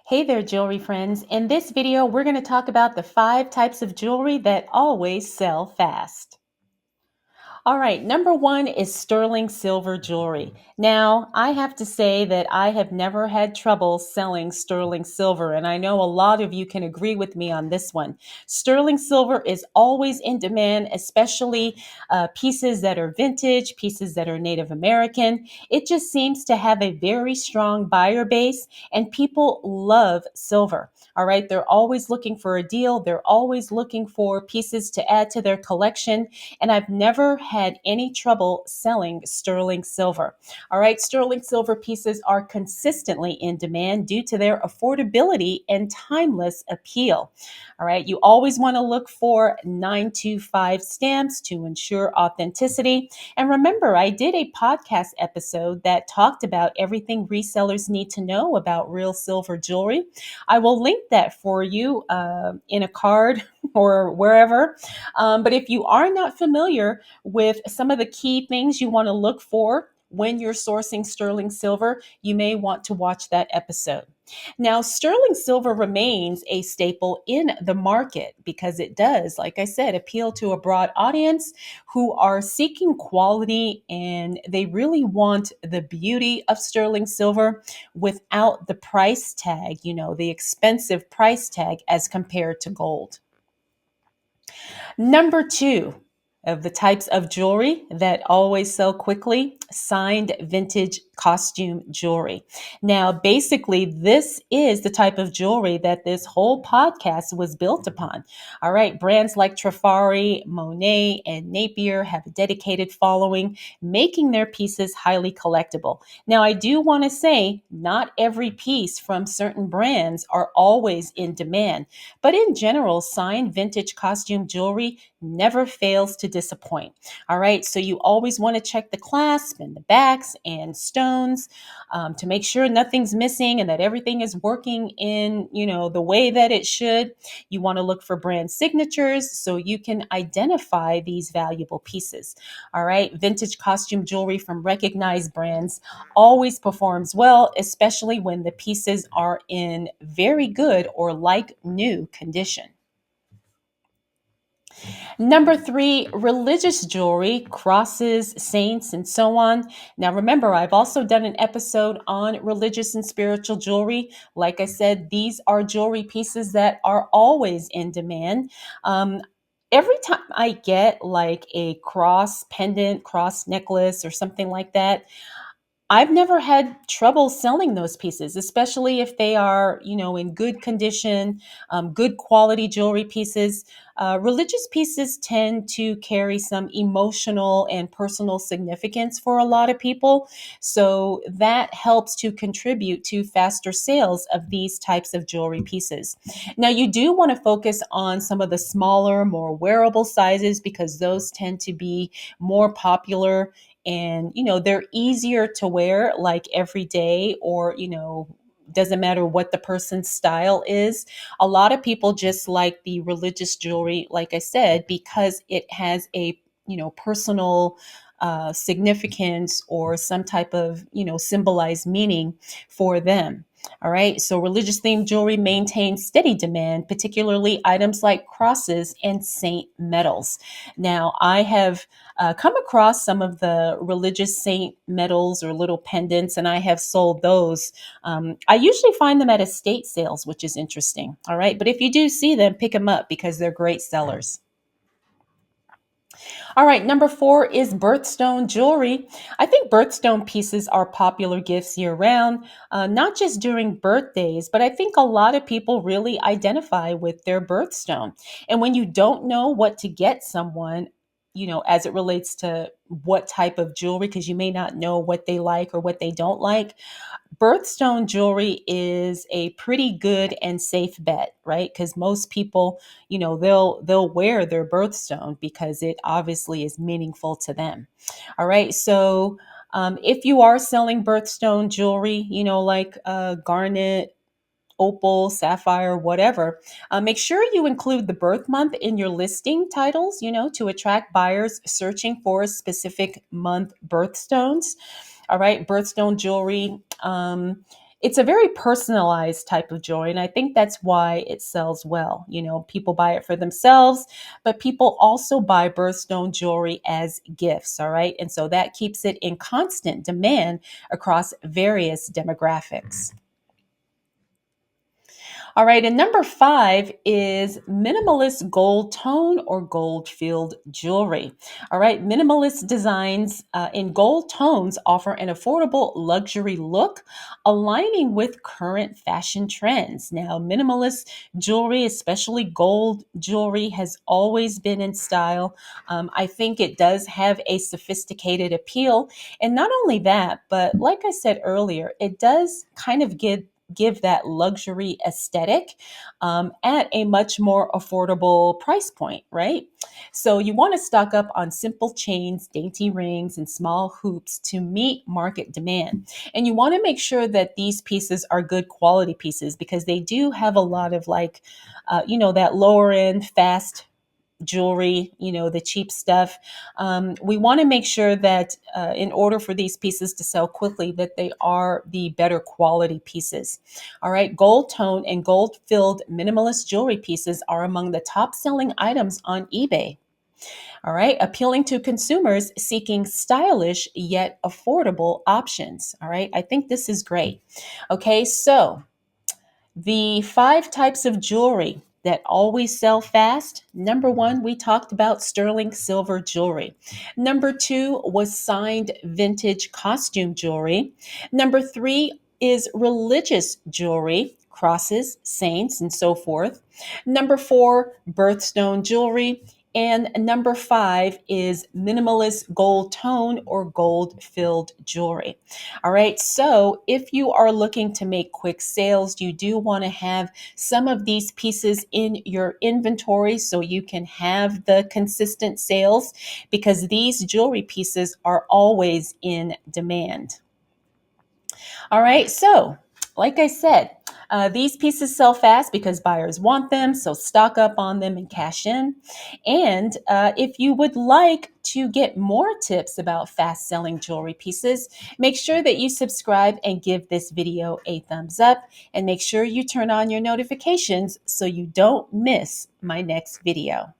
Hey there, jewelry friends. In this video, we're going to talk about the 5 types of jewelry that always sell fast. All right, number one is sterling silver jewelry. Now, I have to say that I have never had trouble selling sterling silver, and I know a lot of you can agree with me on this one. Sterling silver is always in demand, especially pieces that are vintage, pieces that are Native American. It just seems to have a very strong buyer base, and people love silver. All right, they're always looking for a deal, they're always looking for pieces to add to their collection, and I've never had any trouble selling sterling silver. All right, sterling silver pieces are consistently in demand due to their affordability and timeless appeal. All right, you always want to look for 925 stamps to ensure authenticity. And remember, I did a podcast episode that talked about everything resellers need to know about real silver jewelry. I will link that for you in a card or wherever. But if you are not familiar with some of the key things you want to look for when you're sourcing sterling silver, you may want to watch that episode. Now, sterling silver remains a staple in the market because it does, like I said, appeal to a broad audience who are seeking quality and they really want the beauty of sterling silver without the price tag, the expensive price tag as compared to gold. Number two of the types of jewelry that always sell quickly, signed vintage costume jewelry. Now, basically, this is the type of jewelry that this whole podcast was built upon. All right, brands like Trifari, Monet, and Napier have a dedicated following, making their pieces highly collectible. Now, I do want to say not every piece from certain brands are always in demand, but in general, signed vintage costume jewelry never fails to disappoint. All right, so you always want to check the clasp and the backs and stones to make sure nothing's missing and that everything is working in, the way that it should. You want to look for brand signatures so you can identify these valuable pieces. All right, vintage costume jewelry from recognized brands always performs well, especially when the pieces are in very good or like new condition. Number three, religious jewelry, crosses, saints, and so on. Now, remember, I've also done an episode on religious and spiritual jewelry. Like I said, these are jewelry pieces that are always in demand. Every time I get like a cross pendant, cross necklace, or something like that, I've never had trouble selling those pieces, especially if they are, in good condition, good quality jewelry pieces. Religious pieces tend to carry some emotional and personal significance for a lot of people. So that helps to contribute to faster sales of these types of jewelry pieces. Now, you do want to focus on some of the smaller, more wearable sizes because those tend to be more popular and they're easier to wear like every day or doesn't matter what the person's style is. A lot of people just like the religious jewelry, like I said, because it has a personal significance or some type of symbolized meaning for them. All right, so religious themed jewelry maintains steady demand, particularly items like crosses and saint medals. Now, I have come across some of the religious saint medals or little pendants, and I have sold those. I usually find them at estate sales, which is interesting. All right, but if you do see them, pick them up because they're great sellers. All right, number four is birthstone jewelry. I think birthstone pieces are popular gifts year round, not just during birthdays, but I think a lot of people really identify with their birthstone. And when you don't know what to get someone, as it relates to what type of jewelry, because you may not know what they like or what they don't like, birthstone jewelry is a pretty good and safe bet, right? Because most people, they'll wear their birthstone because it obviously is meaningful to them. All right, so if you are selling birthstone jewelry, like garnet, opal, sapphire, whatever, make sure you include the birth month in your listing titles, to attract buyers searching for specific month birthstones. All right, birthstone jewelry. It's a very personalized type of jewelry, and I think that's why it sells well. You know, people buy it for themselves, but people also buy birthstone jewelry as gifts, all right? And so that keeps it in constant demand across various demographics. All right, and number 5 is minimalist gold tone or gold filled jewelry. All right, minimalist designs in gold tones offer an affordable luxury look, aligning with current fashion trends. Now, minimalist jewelry, especially gold jewelry, has always been in style. I think it does have a sophisticated appeal. And not only that, but like I said earlier, it does kind of give that luxury aesthetic at a much more affordable price point, right? So you want to stock up on simple chains, dainty rings, and small hoops to meet market demand. And you want to make sure that these pieces are good quality pieces because they do have a lot of that lower end, fast jewelry, the cheap stuff. We want to make sure that in order for these pieces to sell quickly, that they are the better quality pieces. All right, gold tone and gold filled minimalist jewelry pieces are among the top selling items on eBay. All right, appealing to consumers seeking stylish yet affordable options. All right, I think this is great. Okay, so the 5 types of jewelry that always sell fast. Number 1, we talked about sterling silver jewelry. Number 2 was signed vintage costume jewelry. Number 3 is religious jewelry, crosses, saints, and so forth. Number 4, birthstone jewelry. And number 5 is minimalist gold tone or gold filled jewelry. All right. So if you are looking to make quick sales, you do want to have some of these pieces in your inventory so you can have the consistent sales because these jewelry pieces are always in demand. All right. So, like I said, these pieces sell fast because buyers want them. So, stock up on them and cash in. And if you would like to get more tips about fast selling jewelry pieces, make sure that you subscribe and give this video a thumbs up. And make sure you turn on your notifications so you don't miss my next video.